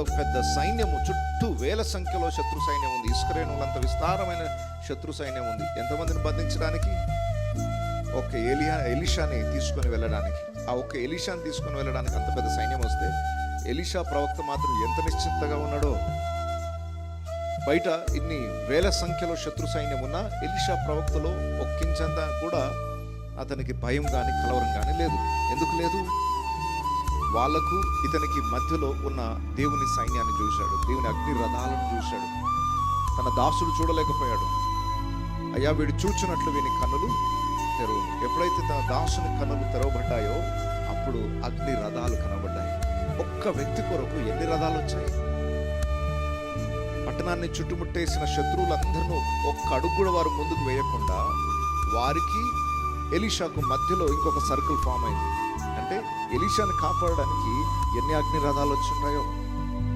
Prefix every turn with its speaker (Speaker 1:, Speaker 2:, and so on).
Speaker 1: పెద్ద సైన్యము, చుట్టూ వేల సంఖ్యలో శత్రు సైన్యం ఉంది. ఇస్రాయేలులంత విస్తారమైన శత్రు సైన్యం ఉంది. ఎంతమందిని బంధించడానికి? ఒక ఎలీషాని తీసుకొని వెళ్ళడానికి, ఆ ఒక్క ఎలీషాని తీసుకొని వెళ్ళడానికి అంత పెద్ద సైన్యం వస్తే ఎలీషా ప్రవక్త మాత్రం ఎంత నిశ్చింతగా ఉన్నాడో. బయట ఇన్ని వేల సంఖ్యలో శత్రు సైన్యం ఉన్నా ఎలీషా ప్రవక్తలో ఒక్కించంత కూడా అతనికి భయం కానీ కలవరం కానీ లేదు. ఎందుకు లేదు? వాళ్లకు ఇతనికి మధ్యలో ఉన్న దేవుని సైన్యాన్ని చూశాడు, దేవుని అగ్ని రథాలను చూశాడు. తన దాసుడు చూడలేకపోయాడు. అయ్యా, వీడు చూచినట్లు వీని కన్నులు తెరవు. ఎప్పుడైతే తన దాసుని కన్నులు తెరవబడ్డాయో అప్పుడు అగ్ని రథాలు కనబడ్డాయి. ఒక్క వ్యక్తి కొరకు ఎన్ని రథాలు వచ్చాయి? పట్టణాన్ని చుట్టుముట్టేసిన శత్రువులందరూ ఒక్క అడుగు కూడా వారు ముందుకు వేయకుండా వారికి ఎలీషాకు మధ్యలో ఇంకొక సర్కిల్ ఫామ్ అయింది. అంటే ఎలీషాని కాపాడడానికి ఎన్ని అగ్ని రథాలు వచ్చుంటాయో.